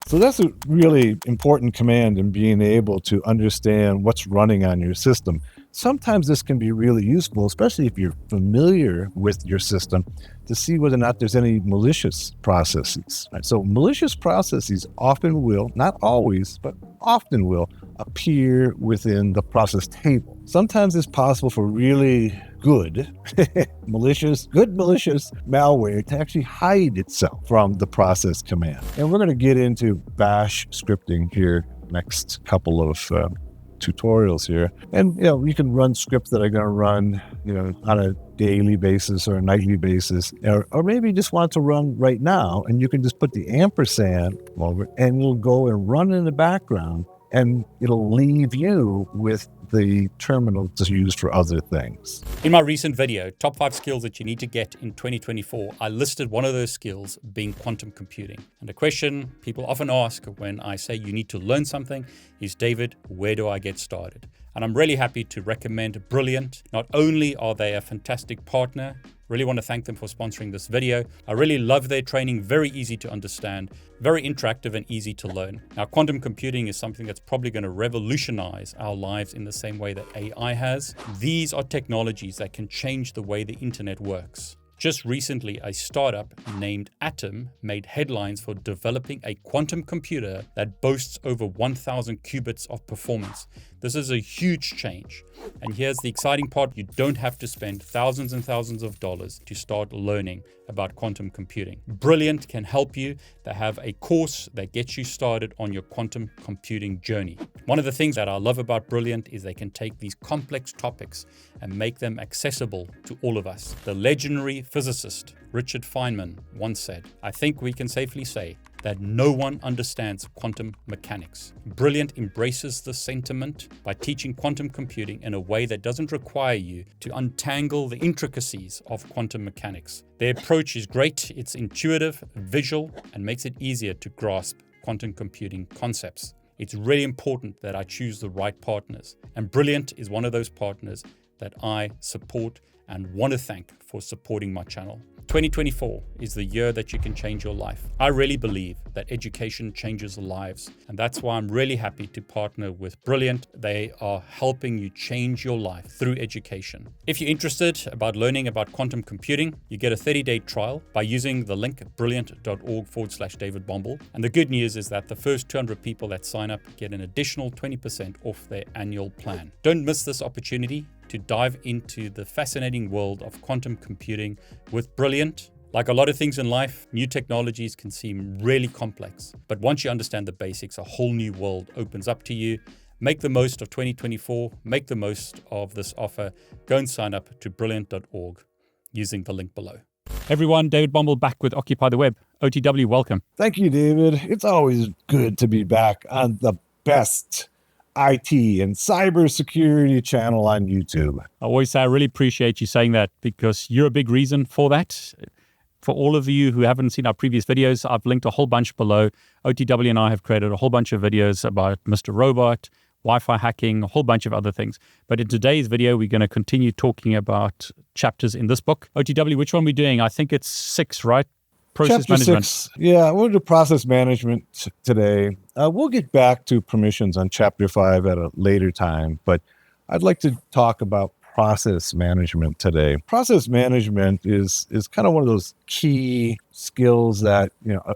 So that's a really important command in being able to understand what's running on your system. Sometimes this can be really useful, especially if you're familiar with your system, to see whether or not there's any malicious processes. Right? So malicious processes often will, not always, but often will appear within the process table. Sometimes it's possible for really good malicious malware to actually hide itself from the process command. And we're going to get into bash scripting here next couple of tutorials here. And you can run scripts that are going to run on a daily basis or a nightly basis, or maybe you just want to run right now, and you can just put the ampersand over and it'll go and run in the background, and it'll leave you with the terminal to use for other things. In my recent video, top 5 skills that you need to get in 2024, I listed one of those skills being quantum computing. And the question people often ask when I say you need to learn something is, David, where do I get started? And I'm really happy to recommend Brilliant. Not only are they a fantastic partner, really want to thank them for sponsoring this video. I really love their training, very easy to understand, very interactive and easy to learn. Now, quantum computing is something that's probably going to revolutionize our lives in the same way that AI has. These are technologies that can change the way the internet works. Just recently, a startup named Atom made headlines for developing a quantum computer that boasts over 1,000 qubits of performance. This is a huge change. And here's the exciting part. You don't have to spend thousands and thousands of dollars to start learning about quantum computing. Brilliant can help you. They have a course that gets you started on your quantum computing journey. One of the things that I love about Brilliant is they can take these complex topics and make them accessible to all of us. The legendary physicist Richard Feynman once said, "I think we can safely say that no one understands quantum mechanics." Brilliant embraces this sentiment by teaching quantum computing in a way that doesn't require you to untangle the intricacies of quantum mechanics. Their approach is great, it's intuitive, visual, and makes it easier to grasp quantum computing concepts. It's really important that I choose the right partners, and Brilliant is one of those partners that I support and want to thank for supporting my channel. 2024 is the year that you can change your life. I really believe that education changes lives, and that's why I'm really happy to partner with Brilliant. They are helping you change your life through education. If you're interested about learning about quantum computing, you get a 30-day trial by using the link brilliant.org/David Bombal. And the good news is that the first 200 people that sign up get an additional 20% off their annual plan. Don't miss this opportunity to dive into the fascinating world of quantum computing with Brilliant. Like a lot of things in life, new technologies can seem really complex, but once you understand the basics, a whole new world opens up to you. Make the most of 2024, make the most of this offer. Go and sign up to brilliant.org using the link below. Everyone, David Bombal back with Occupy the Web. OTW, welcome. Thank you, David. It's always good to be back on the best IT and cybersecurity channel on YouTube. I always say I really appreciate you saying that, because you're a big reason for that. For all of you who haven't seen our previous videos, I've linked a whole bunch below. OTW and I have created a whole bunch of videos about Mr. Robot, Wi-Fi hacking, a whole bunch of other things. But in today's video, we're going to continue talking about chapters in this book. OTW, which one are we doing? I think it's 6, right? Process Chapter management. 6. Yeah, we'll do process management today. We'll get back to permissions on chapter 5 at a later time, but I'd like to talk about process management today. Process management is kind of one of those key skills that,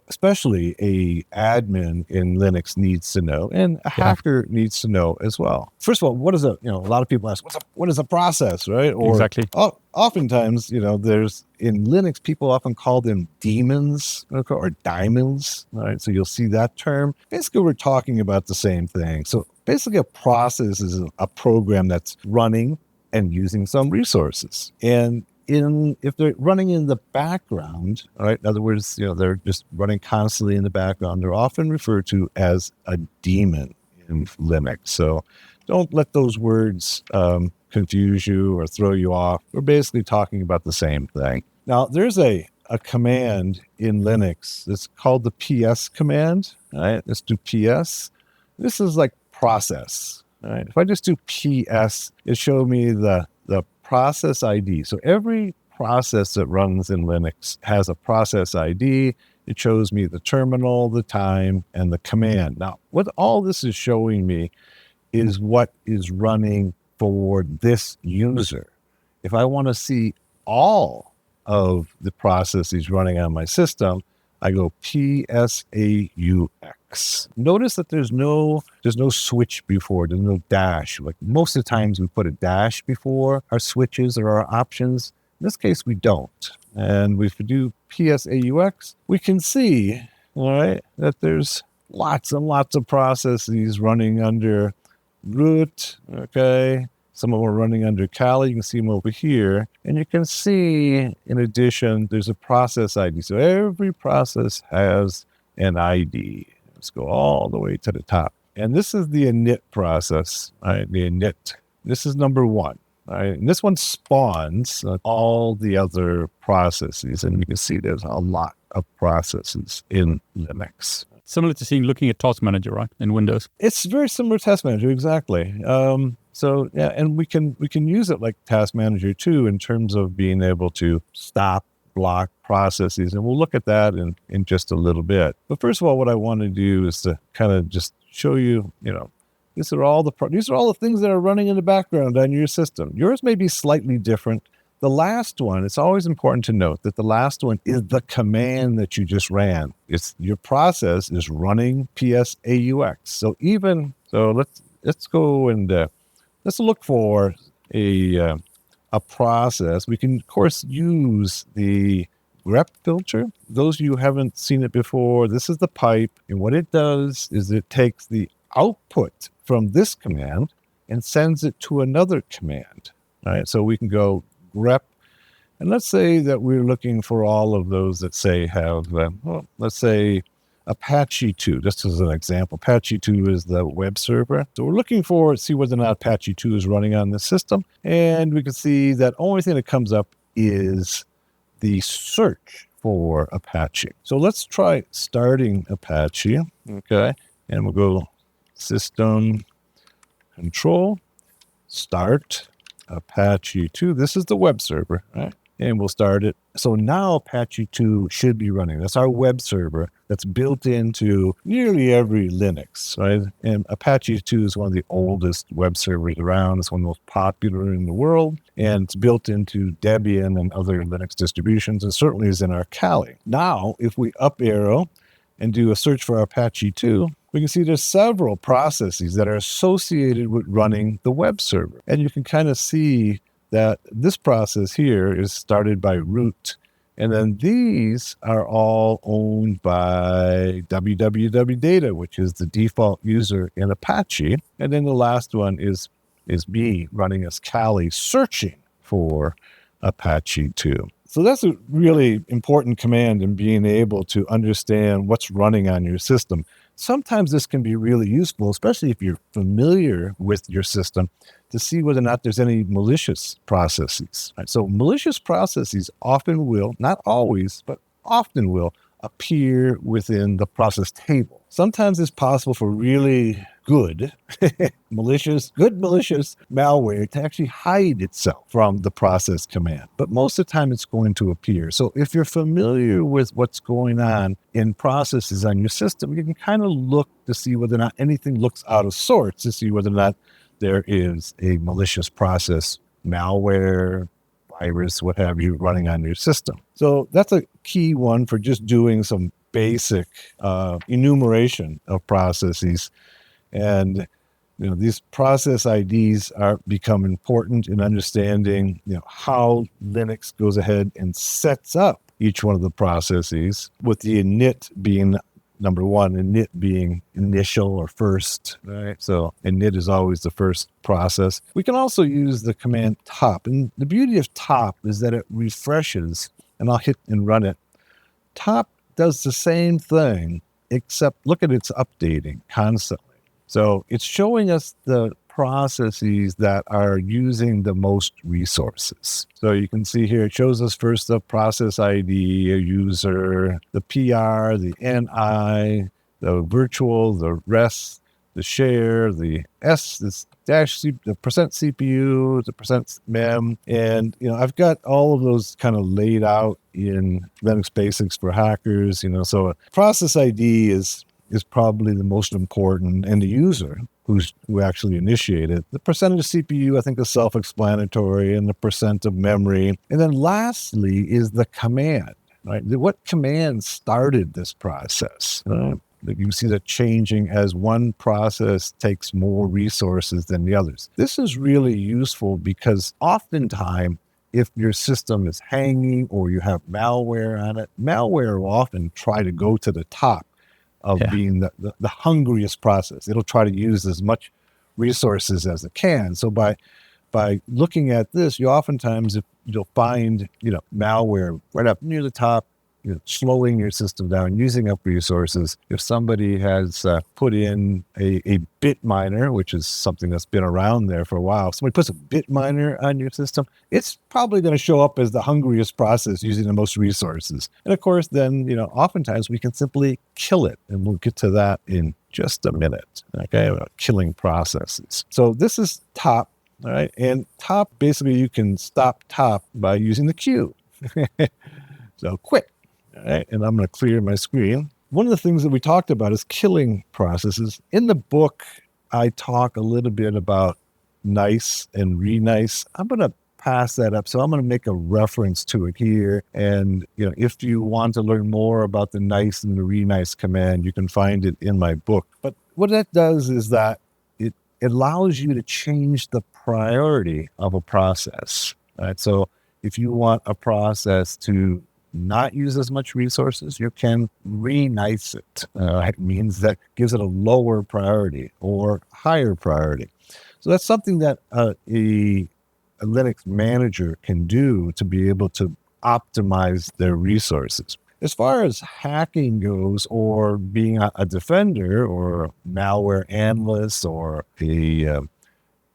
especially a admin in Linux needs to know, and a hacker needs to know as well. First of all, what is a lot of people ask, what is a process, right? Or exactly. Oftentimes, there's in Linux, people often call them daemons or diamonds, right? So you'll see that term. Basically, we're talking about the same thing. So basically, a process is a program that's running and using some resources. And if they're running in the background, right? In other words, they're just running constantly in the background, they're often referred to as a daemon in Linux. So don't let those words confuse you or throw you off. We're basically talking about the same thing. Now, there's a command in Linux. It's called the PS command, right? Let's do PS. This is like process. All right. If I just do PS, it showed me the process ID. So every process that runs in Linux has a process ID, It shows me the terminal, the time, and the command. Now, what all this is showing me is what is running for this user. If I want to see all of the processes running on my system, I go PSAUX. Notice that there's no switch before, there's no dash. Like most of the times we put a dash before our switches or our options. In this case, we don't. And if we do PSAUX, we can see, all right, that there's lots and lots of processes running under root, okay? Some of them are running under Kali. You can see them over here. And you can see, in addition, there's a process ID. So every process has an ID. Let's go all the way to the top. And this is the init process, right? The init. This is number one. Right? And this one spawns all the other processes. And you can see there's a lot of processes in Linux. Similar to looking at Task Manager, right, in Windows. It's very similar to Task Manager, exactly. So yeah, and we can use it like Task Manager too in terms of being able to stop, block processes, and we'll look at that in just a little bit. But first of all, what I want to do is to kind of just show you, these are all the things that are running in the background on your system. Yours may be slightly different. The last one, it's always important to note that the last one is the command that you just ran. It's your process is running PSAUX. So let's go and let's look for a process. We can, of course, use the grep filter. Those of you who haven't seen it before, this is the pipe. And what it does is it takes the output from this command and sends it to another command. All right, so we can go grep, and let's say that we're looking for all of those that say have, let's say Apache 2, just as an example. Apache 2 is the web server. So we're looking for, see whether or not Apache 2 is running on the system. And we can see that only thing that comes up is the search for Apache. So let's try starting Apache, okay? And we'll go system control, start Apache 2. This is the web server, right? And we'll start it. So now Apache 2 should be running. That's our web server that's built into nearly every Linux, right? And Apache 2 is one of the oldest web servers around. It's one of the most popular in the world. And it's built into Debian and other Linux distributions, and certainly is in our Kali. Now, if we up arrow and do a search for Apache 2, we can see there's several processes that are associated with running the web server. And you can kind of see that this process here is started by root. And then these are all owned by www data, which is the default user in Apache. And then the last one is me running as Kali searching for Apache 2. So that's a really important command in being able to understand what's running on your system. Sometimes this can be really useful, especially if you're familiar with your system, to see whether or not there's any malicious processes. Right? So malicious processes often will, not always, but often will appear within the process table. Sometimes it's possible for really good malicious malware to actually hide itself from the process command. But most of the time it's going to appear. So if you're familiar with what's going on in processes on your system, you can kind of look to see whether or not anything looks out of sorts, to see whether or not there is a malicious process, malware, virus, what have you, running on your system. So that's a key one for just doing some basic enumeration of processes. And these process IDs become important in understanding how Linux goes ahead and sets up each one of the processes, with the init being number one, init being initial or first, right? So init is always the first process. We can also use the command top. And the beauty of top is that it refreshes, and I'll hit and run it. Top does the same thing, except look at its updating constantly. So it's showing us the processes that are using the most resources. So you can see here, it shows us first the process ID, a user, the PR, the NI, the virtual, the rest, the share, the S, this dash, the percent CPU, the percent mem. And, I've got all of those kind of laid out in Linux Basics for Hackers, so a process ID is probably the most important, and the user who actually initiated. The percentage of CPU, I think, is self-explanatory, and the percent of memory. And then lastly is the command, right? What command started this process? You see that changing as one process takes more resources than the others. This is really useful because oftentimes, if your system is hanging or you have malware on it, malware will often try to go to the top of being the hungriest process. It'll try to use as much resources as it can. So by looking at this, you'll find malware right up near the top, slowing your system down, using up resources. If somebody has put in a bit miner, which is something that's been around there for a while, if somebody puts a bit miner on your system, it's probably going to show up as the hungriest process using the most resources. And of course, then, oftentimes we can simply kill it. And we'll get to that in just a minute, okay, about killing processes. So this is top, all right? And top, basically, you can stop top by using the Q. So quit. All right, and I'm going to clear my screen. One of the things that we talked about is killing processes. In the book, I talk a little bit about nice and re-nice. I'm going to pass that up, so I'm going to make a reference to it here. And if you want to learn more about the nice and the re-nice command, you can find it in my book. But what that does is that it allows you to change the priority of a process. All right, so if you want a process to not use as much resources, you can re-nice it. It means that gives it a lower priority or higher priority. So that's something that a Linux manager can do to be able to optimize their resources. As far as hacking goes, or being a defender or a malware analyst or a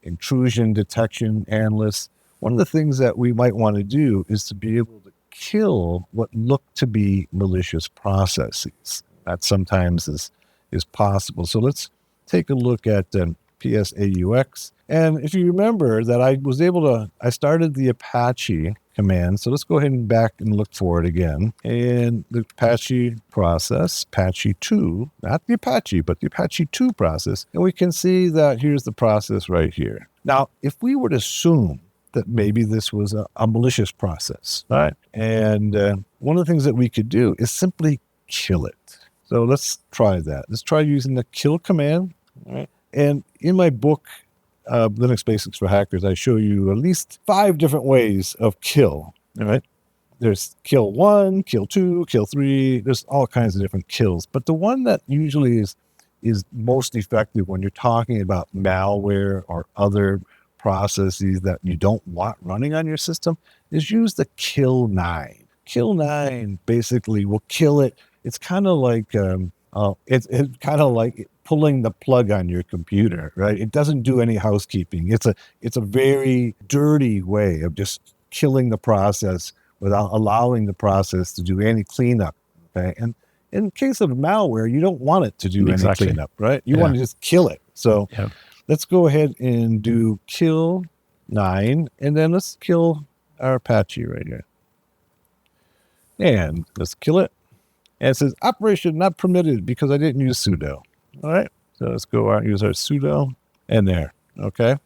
intrusion detection analyst, one of the things that we might want to do is to be able to kill what look to be malicious processes. That sometimes is possible. So let's take a look at PSAUX. And if you remember that I started the Apache command. So let's go ahead and back and look for it again. And the Apache process, Apache 2, not the Apache, but the Apache 2 process. And we can see that here's the process right here. Now, if we were to assume that maybe this was a malicious process, right? And one of the things that we could do is simply kill it. So let's try that. Let's try using the kill command, all right? And in my book, Linux Basics for Hackers, I show you at least 5 different ways of kill, all right? There's kill 1, kill 2, kill 3. There's all kinds of different kills. But the one that usually is most effective when you're talking about malware or other processes that you don't want running on your system is use the kill 9. Kill 9 basically will kill it. It's kind of like it's kind of like pulling the plug on your computer, right? It doesn't do any housekeeping. It's a very dirty way of just killing the process without allowing the process to do any cleanup. Okay, and in case of malware, you don't want it to do any cleanup, right? You want to just kill it. So let's go ahead and do kill 9, and then let's kill our Apache right here. And let's kill it. And it says operation not permitted because I didn't use sudo. All right, so let's go out and use our sudo, and there. Okay,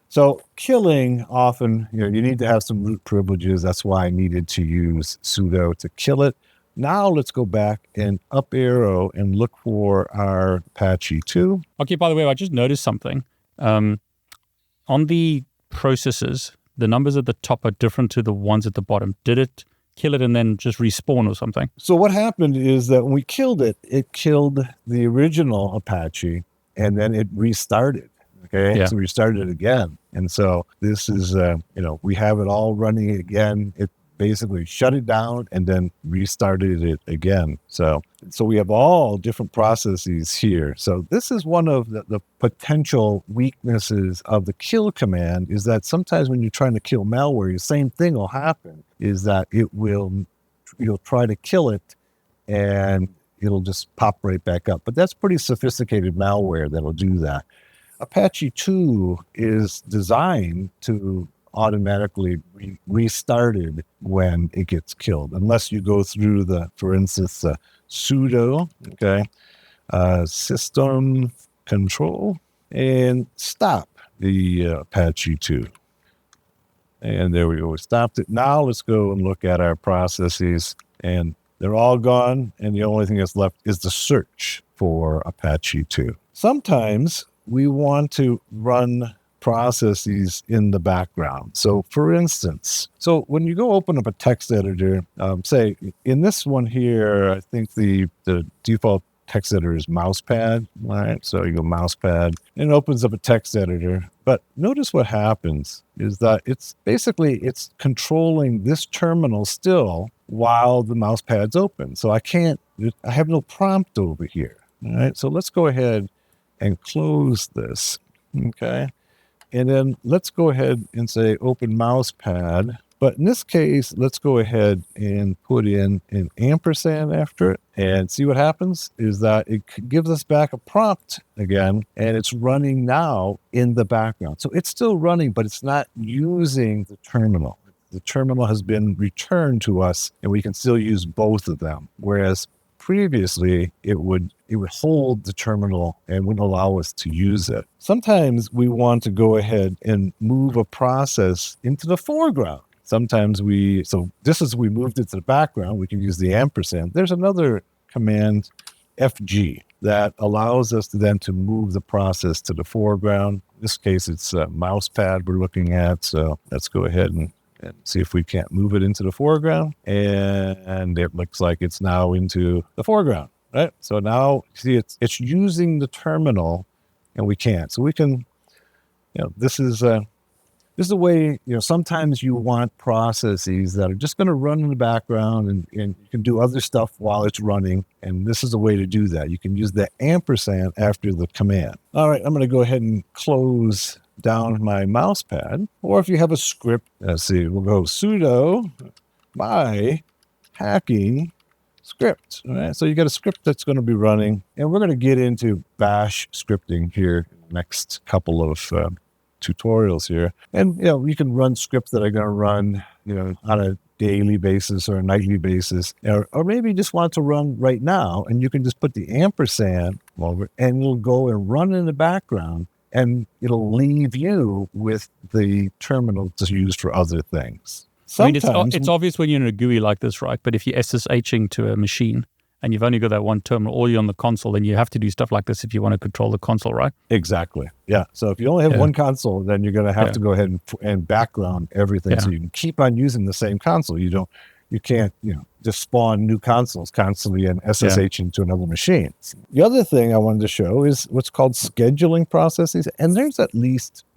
so killing often, you need to have some root privileges. That's why I needed to use sudo to kill it. Now let's go back and up arrow and look for our Apache 2. Okay, by the way, I just noticed something. On the processes, the numbers at the top are different to the ones at the bottom. Did it kill it and then just respawn or something? So what happened is that when we killed it, it killed the original Apache, and then it restarted. Okay, so we restarted it again. And so this is, we have it all running again. It basically shut it down and then restarted it again. So we have all different processes here. So this is one of the potential weaknesses of the kill command, is that sometimes when you're trying to kill malware, the same thing will happen, is that you'll try to kill it, and it'll just pop right back up. But that's pretty sophisticated malware that'll do that. Apache 2 is designed to automatically restarted when it gets killed, unless you go through for instance, sudo, okay, system control, and stop the Apache 2. And there we go. We stopped it. Now let's go and look at our processes, and they're all gone. And the only thing that's left is the search for Apache 2. Sometimes we want to run processes in the background. So for instance, when you go open up a text editor, say in this one here, I think the default text editor is mousepad, right? So you go mousepad and it opens up a text editor. But notice what happens is that it's controlling this terminal still while the mousepad's open. So I have no prompt over here. All right. So let's go ahead and close this. Okay. And then let's go ahead and say open mousepad. But in this case, let's go ahead and put in an ampersand after it, and see what happens is that it gives us back a prompt again, and it's running now in the background. So it's still running, but it's not using the terminal. The terminal has been returned to us, and we can still use both of them. Whereas previously, it would hold the terminal and wouldn't allow us to use it. Sometimes we want to go ahead and move a process into the foreground. Sometimes we moved it to the background, we can use the ampersand. There's another command, FG, that allows us to move the process to the foreground. In this case, it's a mousepad we're looking at. So let's go ahead and see if we can't move it into the foreground. And it looks like it's now into the foreground, right? So now, see, it's using the terminal, and we can't. So we can, this is a way, sometimes you want processes that are just going to run in the background, and you can do other stuff while it's running. And this is a way to do that. You can use the ampersand after the command. All right, I'm going to go ahead and close down my mousepad. Or if you have a script, let's see, we'll go sudo my hacking script. All right, so you got a script that's going to be running, and we're going to get into bash scripting here in the next couple of tutorials here. And you can run scripts that are going to run on a daily basis or a nightly basis, or maybe you just want to run right now, and you can just put the ampersand over, and it'll go and run in the background, and it'll leave you with the terminal to use for other things. Sometimes, I mean, it's obvious when you're in a GUI like this, right? But if you're SSHing to a machine and you've only got that one terminal, or you're on the console, then you have to do stuff like this if you want to control the console, right? Exactly. Yeah. So if you only have one console, then you're going to have to go ahead and background everything, so you can keep on using the same console. You can't just spawn new consoles constantly and SSH into another machine. The other thing I wanted to show is what's called scheduling processes. And there's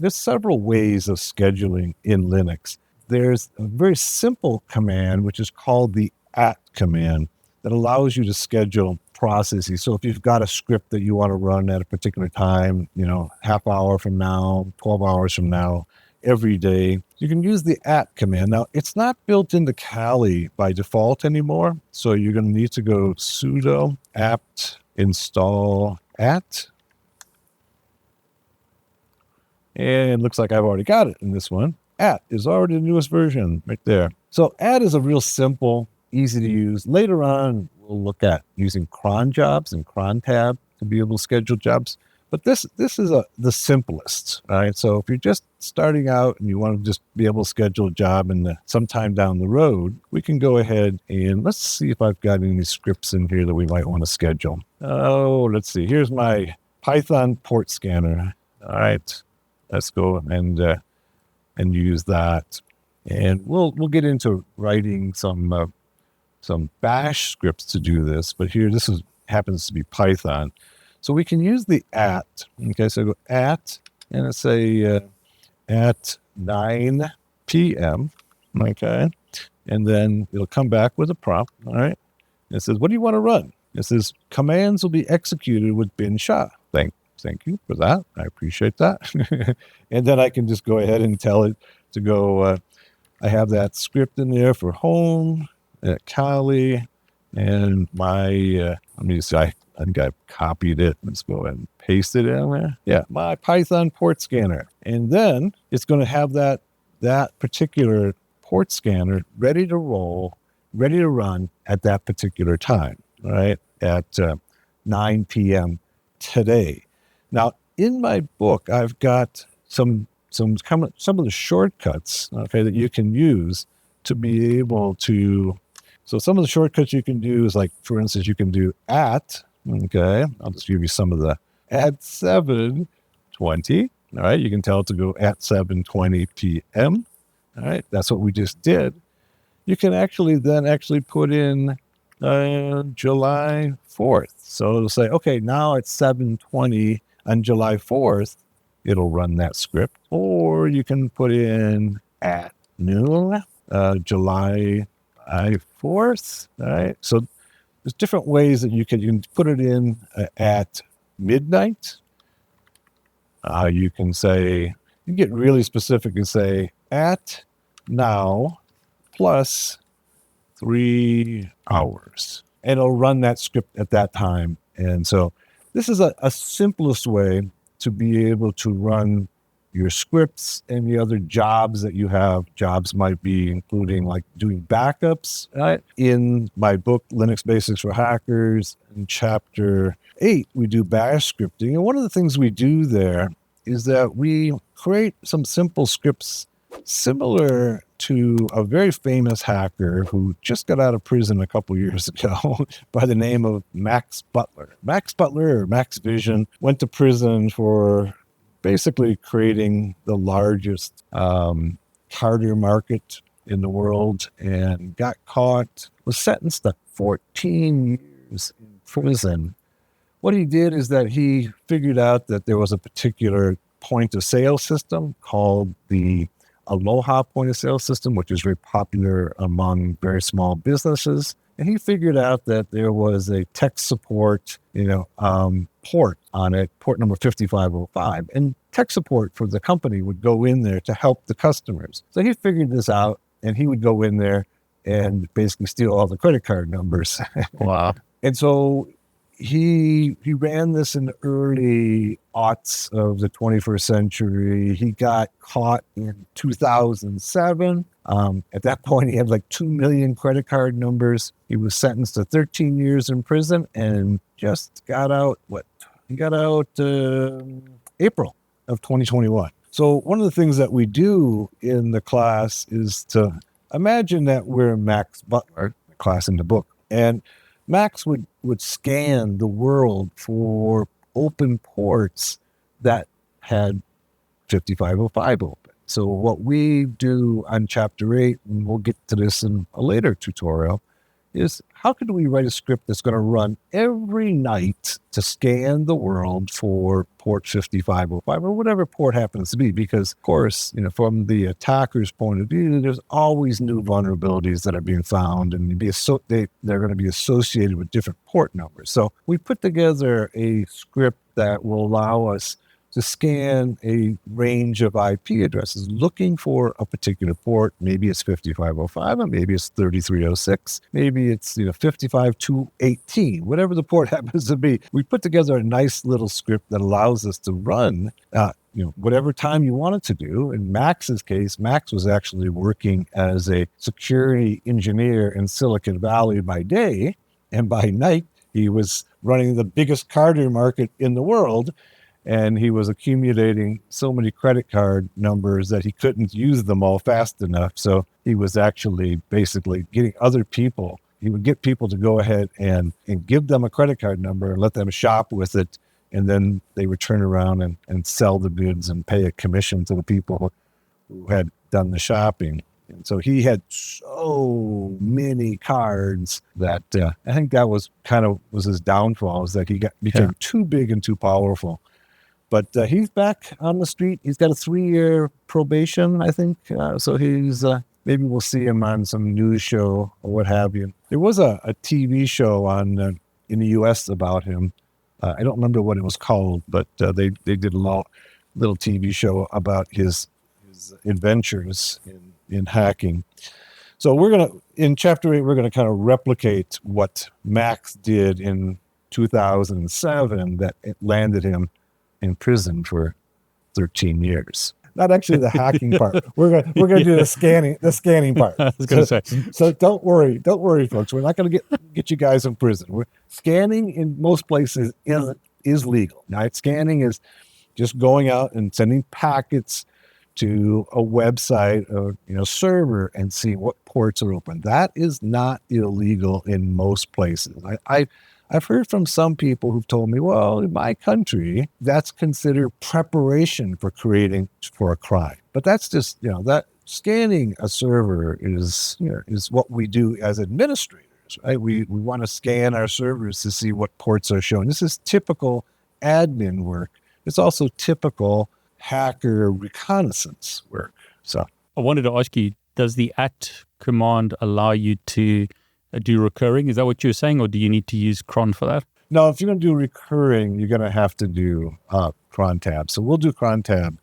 several ways of scheduling in Linux. There's a very simple command, which is called the @ command, that allows you to schedule processes. So if you've got a script that you want to run at a particular time, half hour from now, 12 hours from now, every day, you can use the @ command. Now, it's not built into Kali by default anymore. So you're going to need to go sudo apt install @. And it looks like I've already got it in this one. @ is already the newest version right there. So @ is a real simple, easy to use. Later on, we'll look at using cron jobs and cron tab to be able to schedule jobs. But this is the simplest, right? So if you're just starting out and you want to just be able to schedule a job sometime down the road, we can go ahead and let's see if I've got any scripts in here that we might want to schedule. Oh, let's see. Here's my Python port scanner. All right, let's go and use that. And we'll get into writing some bash scripts to do this, but here happens to be Python. So we can use the @. Okay, so go @ and let's say at 9 p.m. Okay, and then it'll come back with a prompt. All right, it says, "What do you want to run?" It says, "Commands will be executed with bin sha." Thank you for that. I appreciate that. And then I can just go ahead and tell it to go. I have that script in there for home, Kali, And my, let me see, I think I copied it. Let's go ahead and paste it in there. Yeah, my Python port scanner. And then it's going to have that particular port scanner ready to roll, ready to run at that particular time, right? At 9 p.m. today. Now, in my book, I've got some of the shortcuts, okay, that you can use to be able to. So some of the shortcuts you can do is, like, for instance, you can do at, okay, I'll just give you some of the, at 7:20, all right, you can tell it to go at 7:20 p.m., all right, that's what we just did. You can actually put in July 4th. So it'll say, okay, now it's 7:20 on July 4th, it'll run that script. Or you can put in at noon, July 4th, all right? So there's different ways that you can put it in at midnight. You can say, you get really specific and say at now plus 3 hours. And it'll run that script at that time. And so this is a simplest way to be able to run your scripts and the other jobs that you have. Jobs might be including, like, doing backups. Right? In my book, Linux Basics for Hackers, in chapter 8, we do bash scripting. And one of the things we do there is that we create some simple scripts similar to a very famous hacker who just got out of prison a couple years ago by the name of Max Butler. Max Butler, or Max Vision, went to prison for basically creating the largest harder market in the world, and got caught, was sentenced to 14 years in prison. What he did is that he figured out that there was a particular point of sale system called the Aloha point of sale system, which is very popular among very small businesses. And he figured out that there was a tech support, port on it, port number 5505. And tech support for the company would go in there to help the customers. So he figured this out, and he would go in there and basically steal all the credit card numbers. Wow. And so he ran this in the early aughts of the 21st century. He got caught in 2007. At that point, he had like 2 million credit card numbers. He was sentenced to 13 years in prison and just got out, April of 2021. So one of the things that we do in the class is to imagine that we're Max Butler, the class in the book, and Max would scan the world for open ports that had 5505 open. So what we do on chapter 8, and we'll get to this in a later tutorial, is how could we write a script that's going to run every night to scan the world for port 5505 or whatever port happens to be? Because, of course, from the attacker's point of view, there's always new vulnerabilities that are being found, and they're going to be associated with different port numbers. So we put together a script that will allow us to scan a range of IP addresses looking for a particular port. Maybe it's 5505, or maybe it's 3306, maybe it's 55218, whatever the port happens to be. We put together a nice little script that allows us to run whatever time you want it to do. In Max's case, Max was actually working as a security engineer in Silicon Valley by day, and by night he was running the biggest card market in the world. And he was accumulating so many credit card numbers that he couldn't use them all fast enough. So he was actually basically getting other people. He would get people to go ahead and give them a credit card number and let them shop with it. And then they would turn around and sell the goods and pay a commission to the people who had done the shopping. And so he had so many cards that I think that was his downfall, is that he became too big and too powerful. But he's back on the street. He's got a 3-year probation, I think. So he's maybe we'll see him on some news show or what have you. There was a TV show on in the U.S. about him. I don't remember what it was called, but they did a little TV show about his adventures in hacking. So in chapter 8, we're gonna kind of replicate what Max did in 2007 that it landed him in prison for 13 years. Not actually the hacking part. We're gonna do the scanning part. I was going to say. So don't worry, folks. We're not gonna get you guys in prison. Scanning in most places is legal. Right? Scanning is just going out and sending packets to a website or server and see what ports are open. That is not illegal in most places. I've heard from some people who've told me, well, in my country, that's considered preparation for a crime. But that's just, that scanning a server is what we do as administrators, right? We want to scan our servers to see what ports are shown. This is typical admin work. It's also typical hacker reconnaissance work. So I wanted to ask you, does the command allow you to do recurring? Is that what you're saying, or do you need to use cron for that? No, if you're going to do recurring, you're going to have to do cron tab. So we'll do cron tab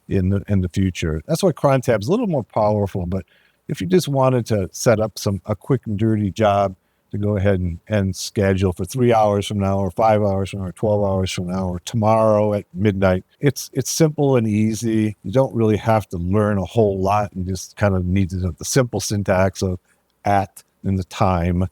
in the future. That's why cron tab is a little more powerful. But if you just wanted to set up a quick and dirty job to go ahead and schedule for 3 hours from now, or 5 hours from now, or 12 hours from now, or tomorrow at midnight, it's simple and easy. You don't really have to learn a whole lot. You just kind of need to know the simple syntax of @ and the time,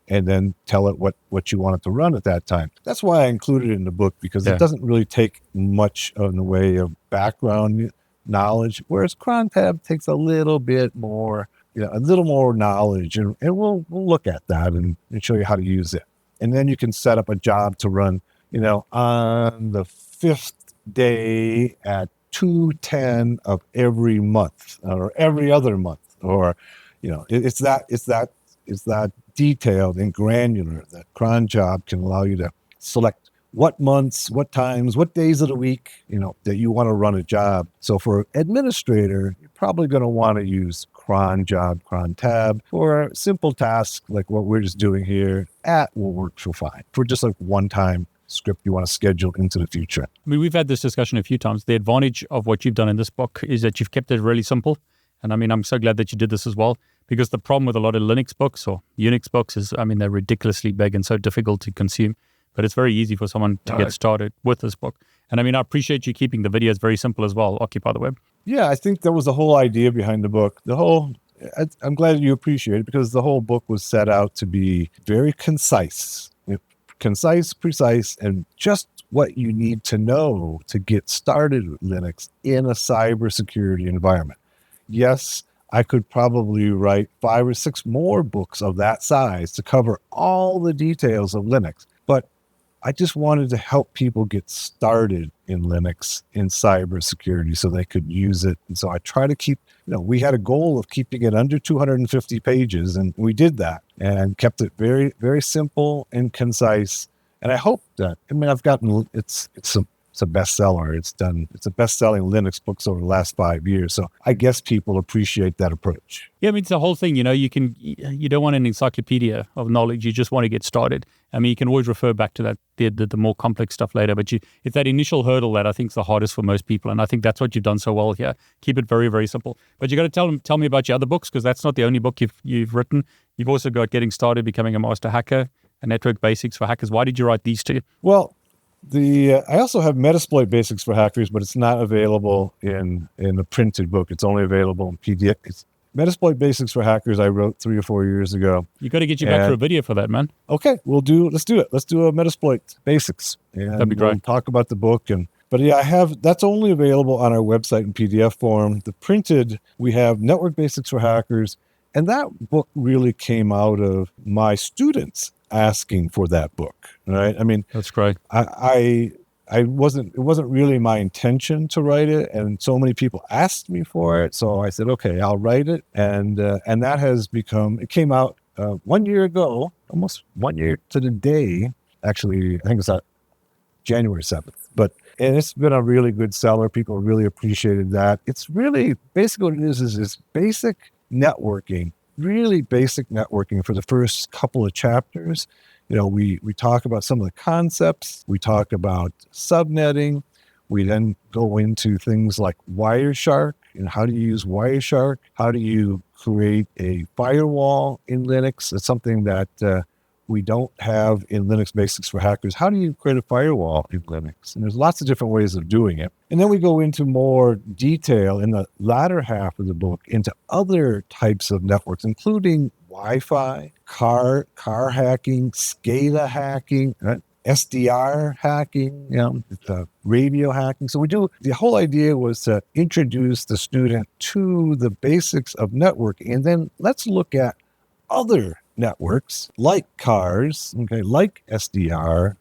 and then tell it what you want it to run at that time. That's why I included it in the book, because it doesn't really take much in the way of background knowledge, whereas cron tab takes a little bit more, a little more knowledge, and we'll look at that and show you how to use it. And then you can set up a job to run, on the 5th day at 2:10 of every month, or every other month, or it's that detailed and granular that cron job can allow you to select what months, what times, what days of the week, that you want to run a job. So for administrator, you're probably going to want to use cron job, cron tab. For simple tasks like what we're just doing here, @ will work so fine. For just like one-time script you want to schedule into the future. I mean, we've had this discussion a fean times. The advantage of what you've done in this book is that you've kept it really simple. And I mean, I'm so glad that you did this as well, because the problem with a lot of Linux books or Unix books is, they're ridiculously big and so difficult to consume. But it's very easy for someone to get started with this book. And I appreciate you keeping the videos very simple as well. Occupy the Web. Yeah, I think that was the whole idea behind the book. I'm glad you appreciate it, because the whole book was set out to be very concise, precise, and just what you need to know to get started with Linux in a cybersecurity environment. Yes, I could probably write 5 or 6 more books of that size to cover all the details of Linux, but I just wanted to help people get started in Linux, in cybersecurity, so they could use it. And so I try to keep, we had a goal of keeping it under 250 pages, and we did that and kept it very, very simple and concise. And I hope that, I've gotten, it's a bestseller. It's a best-selling Linux books over the last 5 years. So I guess people appreciate that approach. Yeah, it's the whole thing. You don't want an encyclopedia of knowledge. You just want to get started. You can always refer back to that, the more complex stuff later. But it's that initial hurdle that I think is the hardest for most people. And I think that's what you've done so well here. Keep it very, very simple. But you got to tell me about your other books, because that's not the only book you've written. You've also got Getting Started, Becoming a Master Hacker, and Network Basics for Hackers. Why did you write these two? Well, I also have Metasploit Basics for Hackers, but it's not available in a printed book. It's only available in PDF. Metasploit Basics for Hackers I wrote 3 or 4 years ago. You got to get you back for a video for that, man. Okay, let's do it. Let's do a Metasploit Basics. And that'd be great. We'll talk about the book. But yeah, that's only available on our website in PDF form. The printed, we have Network Basics for Hackers. And that book really came out of my students asking for that book, right? That's great. It wasn't really my intention to write it, and so many people asked me for it, so I said, okay, I'll write it, and that has become. It came out 1 year ago, almost 1 year to the day. Actually, I think it's January 7th, and it's been a really good seller. People really appreciated that. It's really basically what it is basic networking. Really basic networking for the first couple of chapters. We talk about some of the concepts. We talk about subnetting. We then go into things like Wireshark and how do you use Wireshark? How do you create a firewall in Linux. It's something that we don't have in Linux Basics for Hackers. How do you create a firewall in Linux? And there's lots of different ways of doing it. And then we go into more detail in the latter half of the book into other types of networks, including Wi-Fi, car hacking, SCADA hacking, SDR hacking, radio hacking. So the whole idea was to introduce the student to the basics of networking. And then let's look at other networks like cars, like SDR,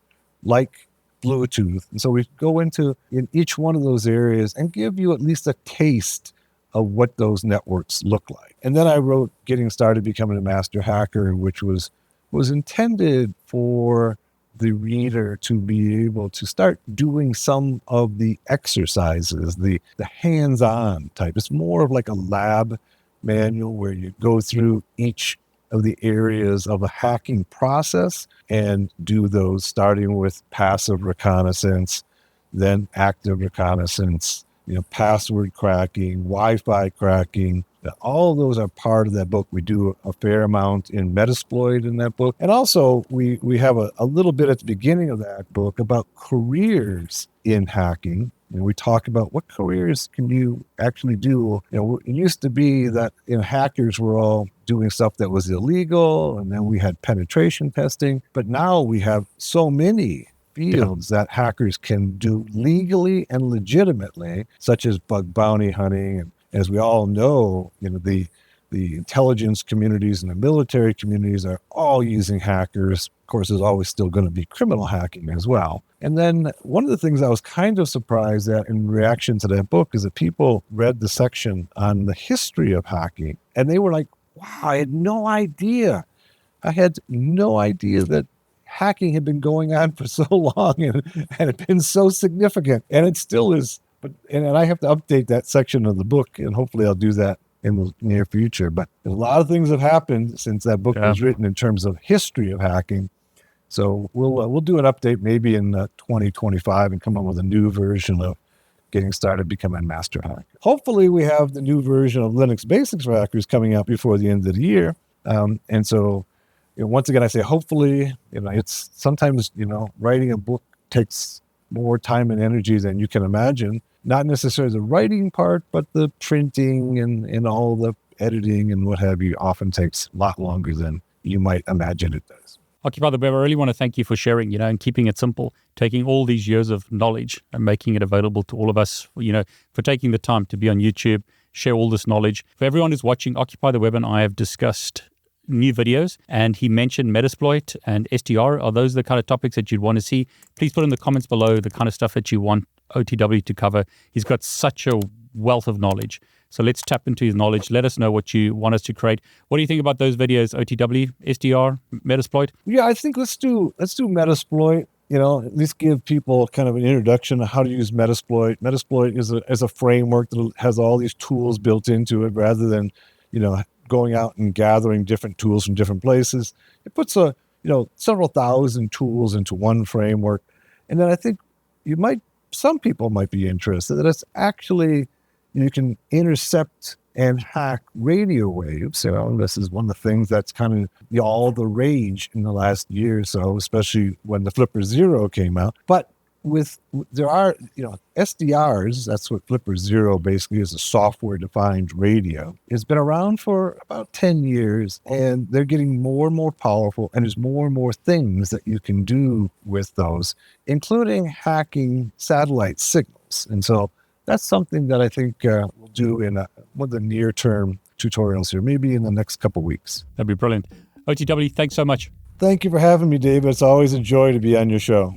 like Bluetooth. And so we go into in each one of those areas and give you at least a taste of what those networks look like. And then I wrote Getting Started Becoming a Master Hacker, which was intended for the reader to be able to start doing some of the exercises, the hands-on type. It's more of like a lab manual where you go through each of the areas of a hacking process and do those, starting with passive reconnaissance, then active reconnaissance, password cracking, Wi-Fi cracking. All of those are part of that book. We do a fair amount in Metasploit in that book. And also we have a little bit at the beginning of that book about careers in hacking. And we talk about what careers can you actually do. It used to be that hackers were all doing stuff that was illegal, and then we had penetration testing. But now we have so many fields that hackers can do legally and legitimately, such as bug bounty hunting. And as we all know, the intelligence communities and the military communities are all using hackers. Of course, there's always still going to be criminal hacking as well. And then one of the things I was kind of surprised at in reaction to that book is that people read the section on the history of hacking, and they were like, wow, I had no idea. I had no idea that hacking had been going on for so long and had been so significant. And it still is. And I have to update that section of the book, and hopefully I'll do that in the near future. But a lot of things have happened since that book was written in terms of history of hacking. So we'll do an update maybe in 2025 and come up with a new version of Getting Started Becoming a Master Hacker. Hopefully we have the new version of Linux Basics for Hackers coming out before the end of the year. And so once again, I say hopefully. It's sometimes writing a book takes more time and energy than you can imagine. Not necessarily the writing part, but the printing and all the editing and what have you often takes a lot longer than you might imagine it does. Occupy the Web, I really want to thank you for sharing, and keeping it simple, taking all these years of knowledge and making it available to all of us, for taking the time to be on YouTube, share all this knowledge. For everyone who's watching, Occupy the Web and I have discussed new videos, and he mentioned Metasploit and SDR. Are those the kind of topics that you'd want to see? Please put in the comments below the kind of stuff that you want OTW to cover. He's got such a wealth of knowledge. So let's tap into his knowledge. Let us know what you want us to create. What do you think about those videos, OTW, SDR, Metasploit? Yeah, I think let's do Metasploit. At least give people kind of an introduction to how to use Metasploit. Metasploit is a framework that has all these tools built into it rather than, going out and gathering different tools from different places. It puts several thousand tools into one framework. And then I think some people might be interested that it's actually, you can intercept and hack radio waves. This is one of the things that's kind of all the rage in the last year or so, especially when the Flipper Zero came out. But there are, SDRs, that's what Flipper Zero basically is, a software-defined radio. It's been around for about 10 years, and they're getting more and more powerful, and there's more and more things that you can do with those, including hacking satellite signals. And so that's something that I think we'll do in one of the near-term tutorials here, maybe in the next couple weeks. That'd be brilliant. OTW, thanks so much. Thank you for having me, David. It's always a joy to be on your show.